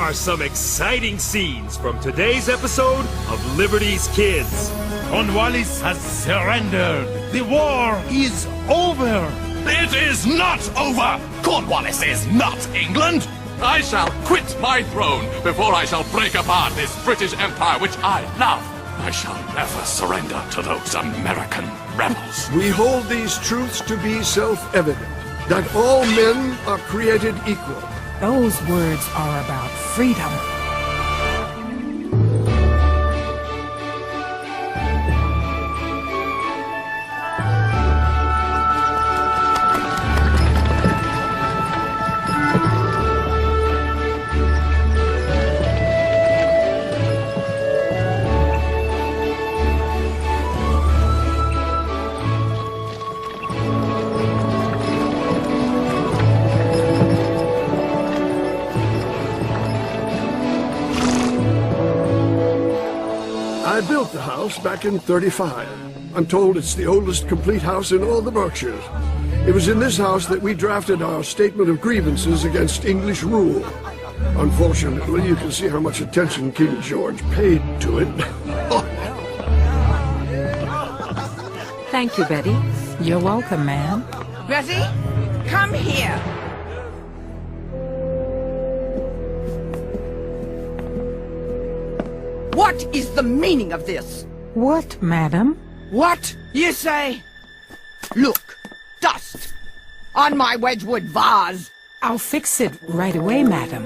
are some exciting scenes from today's episode of Liberty's Kids. Cornwallis has surrendered. The war is over. It is not over! Cornwallis is not England! I shall quit my throne before I shall break apart this British Empire which I love. I shall never surrender to those American rebels. We hold these truths to be self-evident, that all men are created equal. Those words are about freedom. I built the house back in '35. I'm told it's the oldest complete house in all the Berkshires. It was in this house that we drafted our statement of grievances against English rule. Unfortunately, you can see how much attention King George paid to it. Thank you, Betty. You're welcome, ma'am. Betty, come here. What is the meaning of this? What, madam? What, you say? Look, dust on my Wedgwood vase. I'll fix it right away, madam.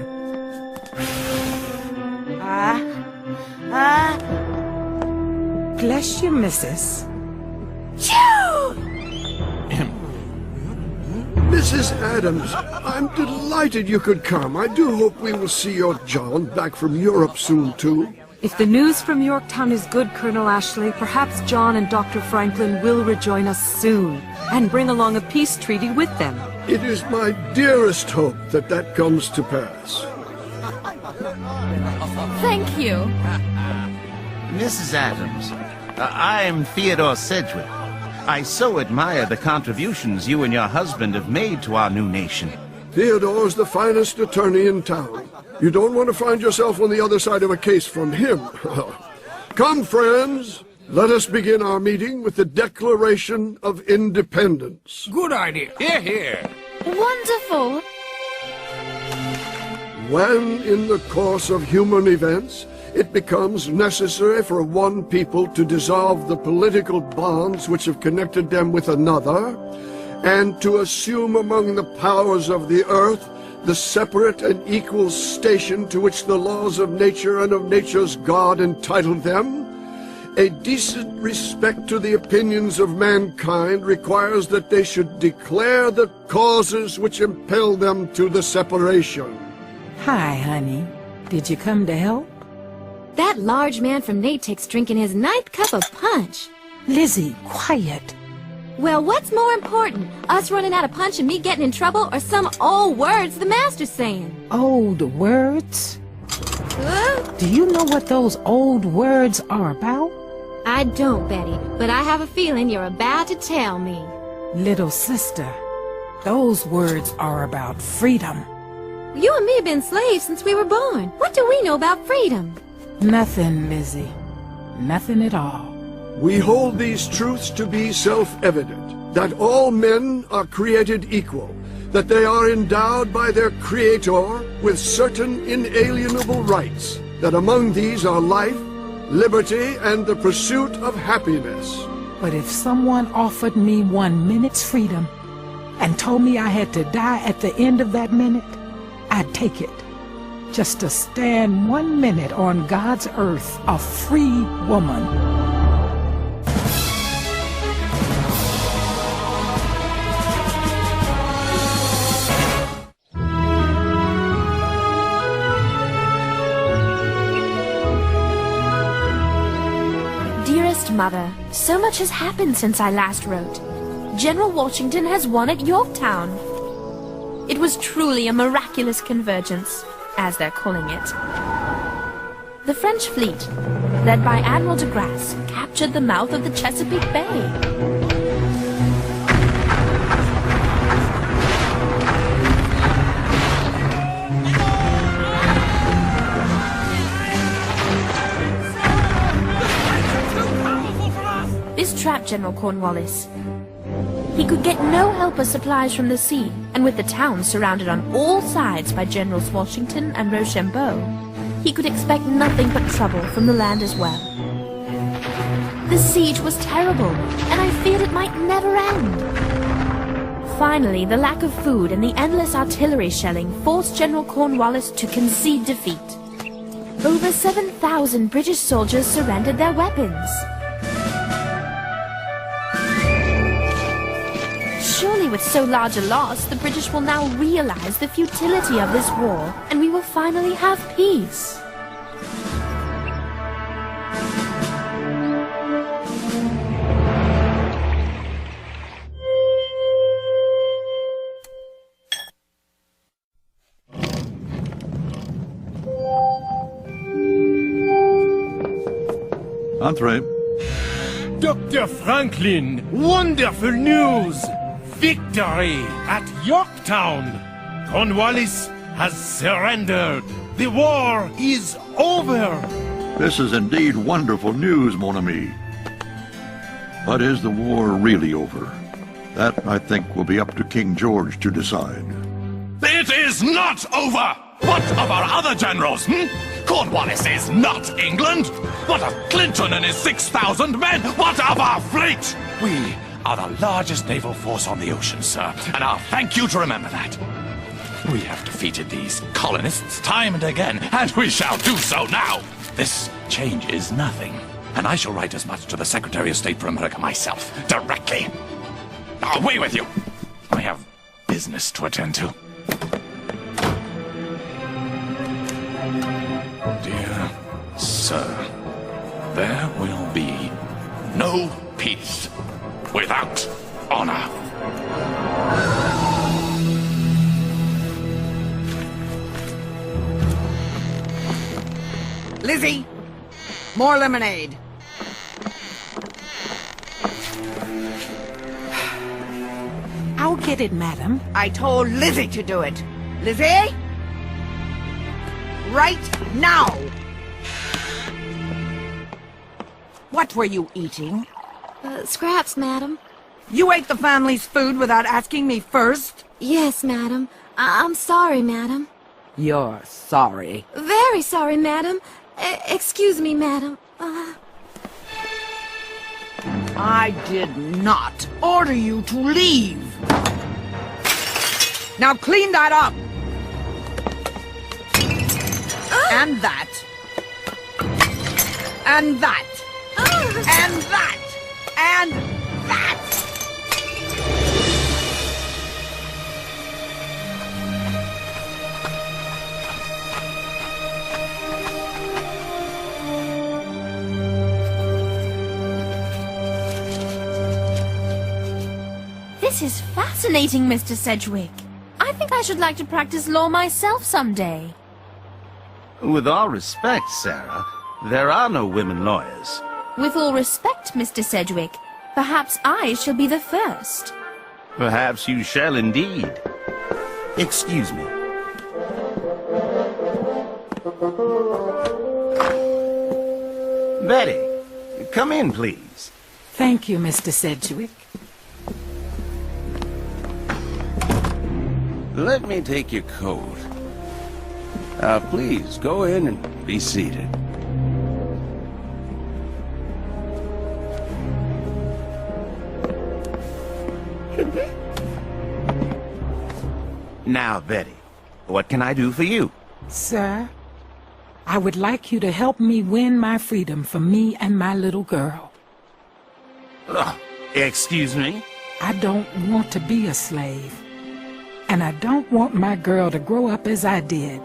Bless you, missus. Mrs. Adams, I'm delighted you could come. I do hope we will see your John back from Europe soon, too. If the news from Yorktown is good, Colonel Ashley, perhaps John and Dr. Franklin will rejoin us soon and bring along a peace treaty with them. It is my dearest hope that that comes to pass. Thank you. Mrs. Adams, I'm Theodore Sedgwick. I so admire the contributions you and your husband have made to our new nation. Theodore's the finest attorney in town. You don't want to find yourself on the other side of a case from him. Come, friends, let us begin our meeting with the Declaration of Independence. Good idea. Hear, hear. Wonderful. When, in the course of human events, it becomes necessary for one people to dissolve the political bonds which have connected them with another, and to assume among the powers of the earth the separate and equal station to which the laws of nature and of nature's God entitled them, a decent respect to the opinions of mankind requires that they should declare the causes which impel them to the separation. Hi, honey. Did you come to help? That large man from Natek's drinking his 9th cup of punch. Lizzie, quiet. Well, what's more important? Us running out of punch and me getting in trouble, or some old words the master's saying? Old words? Do you know what those old words are about? I don't, Betty, but I have a feeling you're about to tell me. Little sister, those words are about freedom. You and me have been slaves since we were born. What do we know about freedom? Nothing, Lizzie. Nothing at all. We hold these truths to be self-evident, that all men are created equal, that they are endowed by their Creator with certain inalienable rights, that among these are life, liberty, and the pursuit of happiness. But if someone offered me 1 minute's freedom and told me I had to die at the end of that minute, I'd take it. Just to stand 1 minute on God's earth, a free woman. Dearest Mother, so much has happened since I last wrote. General Washington has won at Yorktown. It was truly a miraculous convergence, as they're calling it. The French fleet, led by Admiral de Grasse, captured the mouth of the Chesapeake Bay. is trapped General Cornwallis. He could get no help or supplies from the sea, and with the town surrounded on all sides by Generals Washington and Rochambeau, he could expect nothing but trouble from the land as well. The siege was terrible, and I feared it might never end. Finally, the lack of food and the endless artillery shelling forced General Cornwallis to concede defeat. Over 7,000 British soldiers surrendered their weapons. Surely with so large a loss, the British will now realize the futility of this war, and we will finally have peace. Entree. Dr. Franklin, wonderful news! Victory at Yorktown! Cornwallis has surrendered. The war is over. This is indeed wonderful news, mon ami. But is the war really over? That, I think, will be up to King George to decide. It is not over! What of our other generals, Cornwallis is not England! What of Clinton and his 6,000 men? What of our fleet? We are the largest naval force on the ocean, sir, and I'll thank you to remember that. We have defeated these colonists time and again, and we shall do so now. This changes nothing, and I shall write as much to the Secretary of State for America myself, directly. Away with you! I have business to attend to. Dear sir, there will be no peace without honor. Lizzie, more lemonade. I'll get it, madam. I told Lizzie to do it. Lizzie? Right now! What were you eating? Scraps, madam. You ate the family's food without asking me first? Yes, madam. I'm sorry, madam. You're sorry. Very sorry, madam. Excuse me, madam. I did not order you to leave. Now clean that up. And that. And that. And that. And that. This is fascinating, Mr. Sedgwick. I think I should like to practice law myself someday. With all respect, Sarah, there are no women lawyers. With all respect, Mr. Sedgwick, perhaps I shall be the first. Perhaps you shall indeed. Excuse me. Betty, come in, please. Thank you, Mr. Sedgwick. Let me take your coat. Please, go in and be seated. Now, Betty, what can I do for you? Sir, I would like you to help me win my freedom for me and my little girl. Excuse me? I don't want to be a slave. And I don't want my girl to grow up as I did,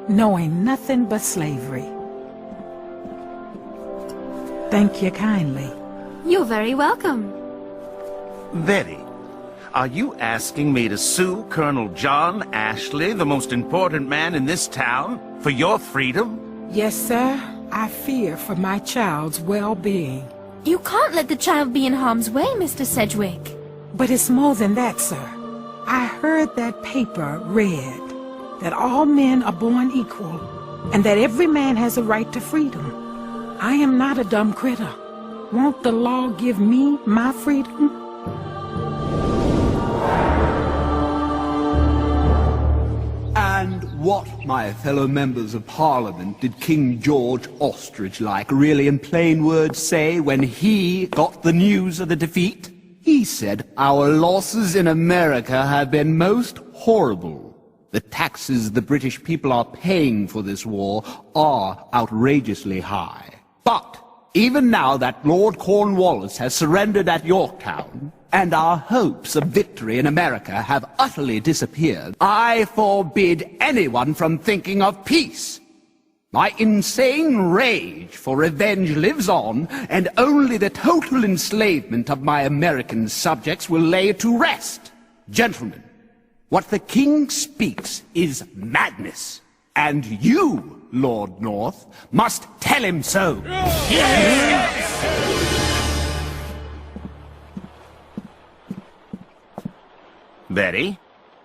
knowing nothing but slavery. Thank you kindly. You're very welcome. Betty, are you asking me to sue Colonel John Ashley, the most important man in this town, for your freedom? Yes, sir. I fear for my child's well-being. You can't let the child be in harm's way, Mr. Sedgwick. But it's more than that, sir. I heard that paper read that all men are born equal and that every man has a right to freedom. I am not a dumb critter. Won't the law give me my freedom? And what, my fellow members of Parliament, did King George Ostrich-like really in plain words say when he got the news of the defeat? He said, "Our losses in America have been most horrible. The taxes the British people are paying for this war are outrageously high. But even now that Lord Cornwallis has surrendered at Yorktown, and our hopes of victory in America have utterly disappeared, I forbid anyone from thinking of peace. My insane rage for revenge lives on, and only the total enslavement of my American subjects will lay it to rest. Gentlemen, what the King speaks is madness, and you, Lord North, must tell him so." Betty,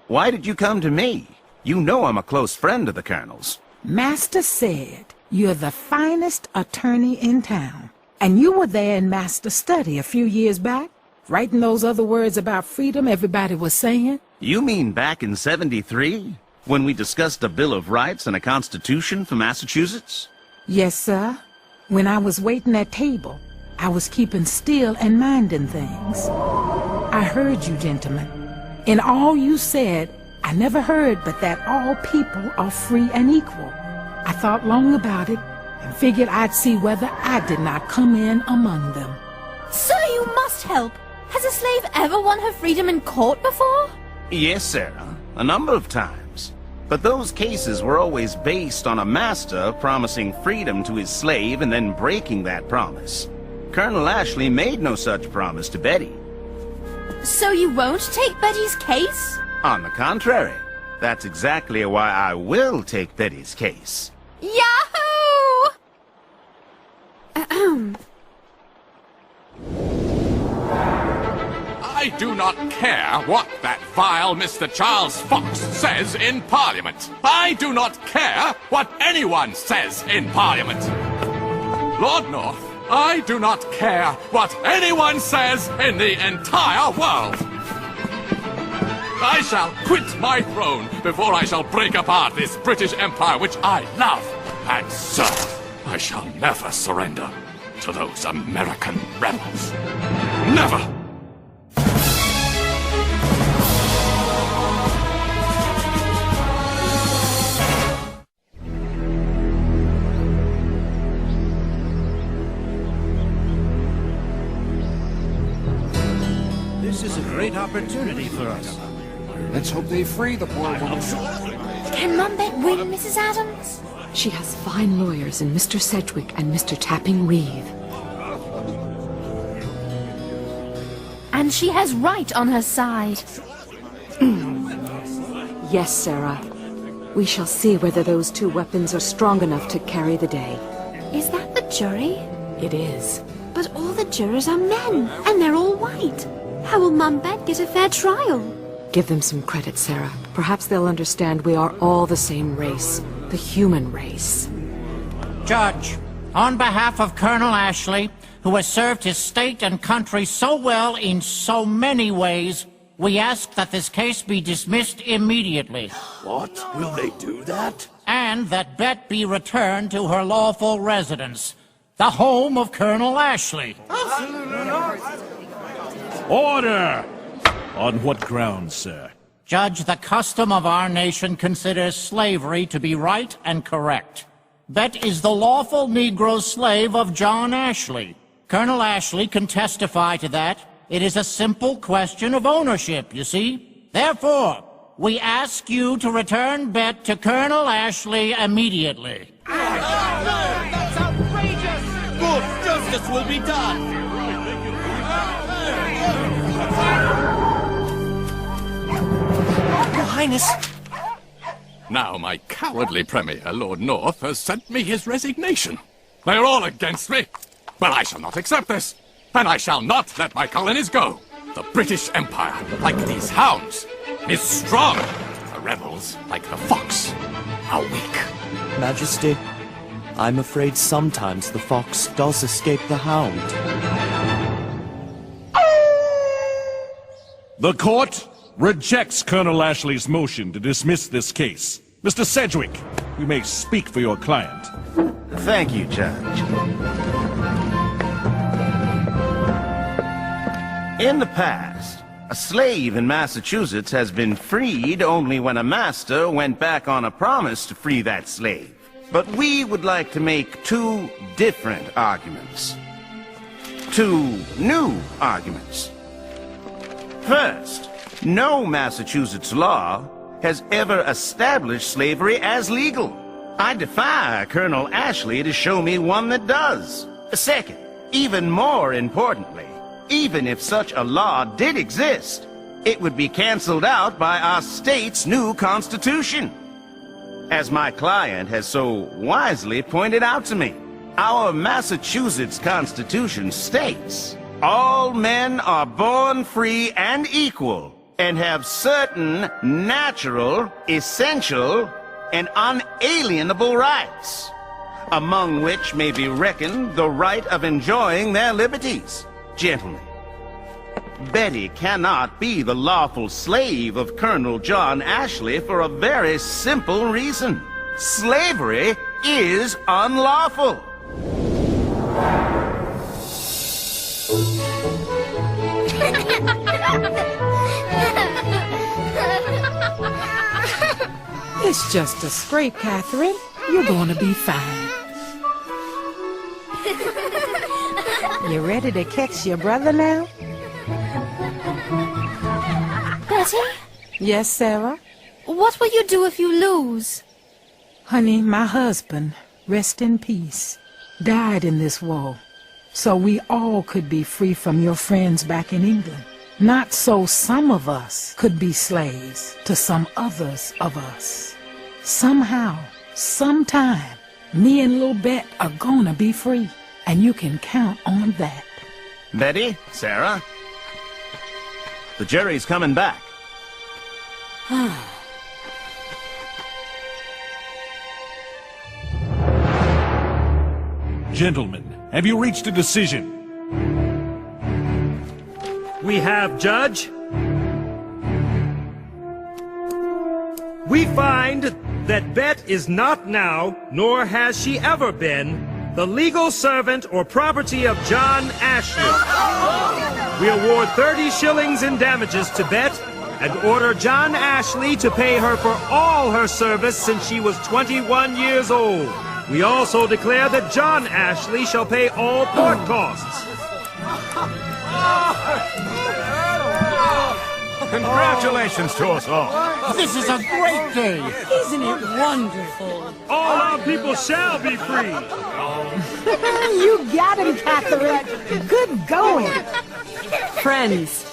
why did you come to me? You know I'm a close friend of the Colonel's. Master said you're the finest attorney in town. And you were there in Master's study a few years back, writing those other words about freedom everybody was saying. You mean back in '73? When we discussed a Bill of Rights and a Constitution for Massachusetts? Yes, sir. When I was waiting at table, I was keeping still and minding things. I heard you, gentlemen. In all you said, I never heard but that all people are free and equal. I thought long about it and figured I'd see whether I did not come in among them. Sir, you must help. Has a slave ever won her freedom in court before? Yes, Sarah. A number of times. But those cases were always based on a master promising freedom to his slave and then breaking that promise. Colonel Ashley made no such promise to Betty. So you won't take Betty's case? On the contrary, that's exactly why I will take Betty's case. Yahoo! I do not care what that vile Mr. Charles Fox says in Parliament. I do not care what anyone says in Parliament. Lord North, I do not care what anyone says in the entire world. I shall quit my throne before I shall break apart this British Empire which I love and serve. I shall never surrender to those American rebels. Never! This is a great opportunity for us. Let's hope they free the poor woman. Can Mum Bett win, Mrs. Adams? She has fine lawyers in Mr. Sedgwick and Mr. Tapping-Reeve. And she has right on her side. Yes, Sarah. We shall see whether those two weapons are strong enough to carry the day. Is that the jury? It is. But all the jurors are men, and they're all white. How will Mum Bett get a fair trial? Give them some credit, Sarah. Perhaps they'll understand we are all the same race. The human race. Judge, on behalf of Colonel Ashley, who has served his state and country so well in so many ways, we ask that this case be dismissed immediately. What? Will they do that? And that Bett be returned to her lawful residence, the home of Colonel Ashley. Order! On what grounds, sir? Judge, the custom of our nation considers slavery to be right and correct. Bett is the lawful Negro slave of John Ashley. Colonel Ashley can testify to that. It is a simple question of ownership, you see. Therefore, we ask you to return Bett to Colonel Ashley immediately. That's outrageous! Good justice will be done! Your Highness! Now my cowardly Premier, Lord North, has sent me his resignation. They are all against me. But I shall not accept this. And I shall not let my colonies go. The British Empire, like these hounds, is strong. The rebels, like the fox, are weak. Majesty, I'm afraid sometimes the fox does escape the hound. The court rejects Colonel Ashley's motion to dismiss this case. Mr. Sedgwick, you may speak for your client. Thank you, Judge. In the past, a slave in Massachusetts has been freed only when a master went back on a promise to free that slave. But we would like to make two different arguments. Two new arguments. First, no Massachusetts law has ever established slavery as legal. I defy Colonel Ashley to show me one that does. Second, even more importantly, even if such a law did exist, it would be canceled out by our state's new constitution. As my client has so wisely pointed out to me, our Massachusetts Constitution states, all men are born free and equal, and have certain natural, essential, and unalienable rights, among which may be reckoned the right of enjoying their liberties. Gentlemen, Betty cannot be the lawful slave of Colonel John Ashley for a very simple reason. Slavery is unlawful. It's just a scrape, Catherine. You're gonna be fine. You ready to catch your brother now? Betty? Yes, Sarah? What will you do if you lose? Honey, my husband, rest in peace, died in this war. So we all could be free from your friends back in England. Not so some of us could be slaves to some others of us. Somehow, sometime, me and Mum Bett are gonna be free. And you can count on that. Betty, Sarah, the jury's coming back. Gentlemen, have you reached a decision? We have, Judge. We find that Bett is not now, nor has she ever been, the legal servant or property of John Ashley. We award 30 shillings in damages to Bett and order John Ashley to pay her for all her service since she was 21 years old. We also declare that John Ashley shall pay all court costs. Congratulations to us all. This is a great day. Isn't it wonderful? All our people shall be free. You got him, Catherine. Good going. Friends,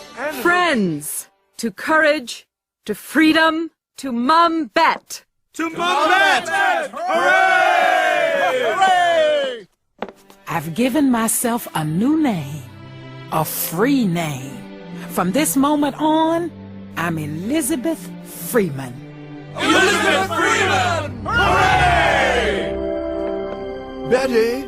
friends, to courage, to freedom, to Mum Bett. To Mum Bett! Hooray! Hooray! I've given myself a new name, a free name. From this moment on, I'm Elizabeth Freeman. Elizabeth Freeman! Hooray! Betty,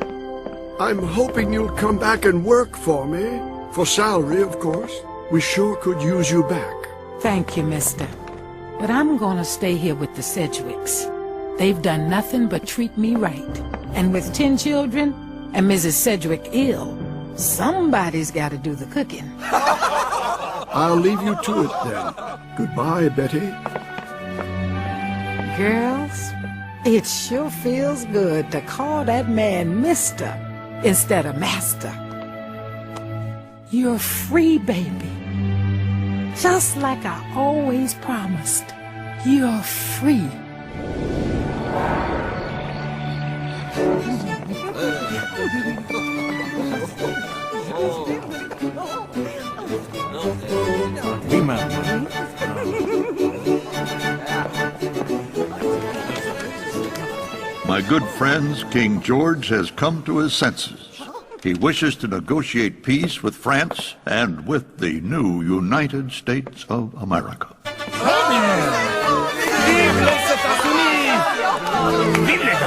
I'm hoping you'll come back and work for me. For salary, of course. We sure could use you back. Thank you, mister. But I'm gonna stay here with the Sedgwicks. They've done nothing but treat me right. And with 10 children, and Mrs. Sedgwick ill, somebody's gotta do the cooking. I'll leave you to it then. Goodbye, Betty. Girls, it sure feels good to call that man Mister instead of Master. You're free, baby. Just like I always promised. You're free. My good friends, King George has come to his senses. He wishes to negotiate peace with France and with the new United States of America. Vive les États-Unis! Vive les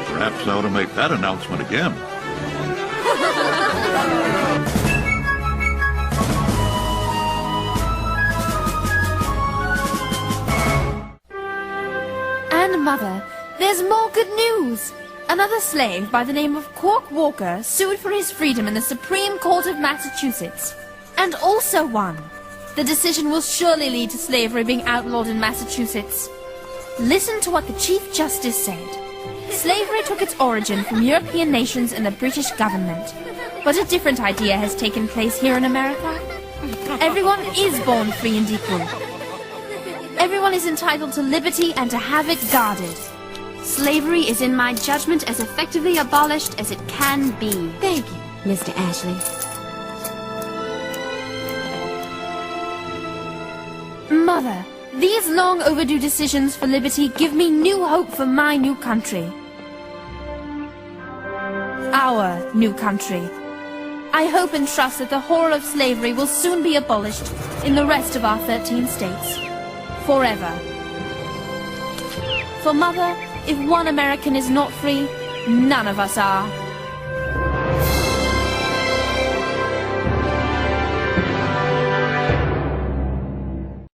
Perhaps I ought to make that announcement again. And Mother, there's more good news. Another slave by the name of Cork Walker sued for his freedom in the Supreme Court of Massachusetts. And also won. The decision will surely lead to slavery being outlawed in Massachusetts. Listen to what the Chief Justice said. Slavery took its origin from European nations and the British government. But a different idea has taken place here in America. Everyone is born free and equal. Everyone is entitled to liberty and to have it guarded. Slavery is, in my judgment, as effectively abolished as it can be. Thank you, Mr. Ashley. Mother, these long overdue decisions for liberty give me new hope for my new country. Our new country. I hope and trust that the horror of slavery will soon be abolished in the rest of our 13 states. Forever. For Mother, if one American is not free, none of us are.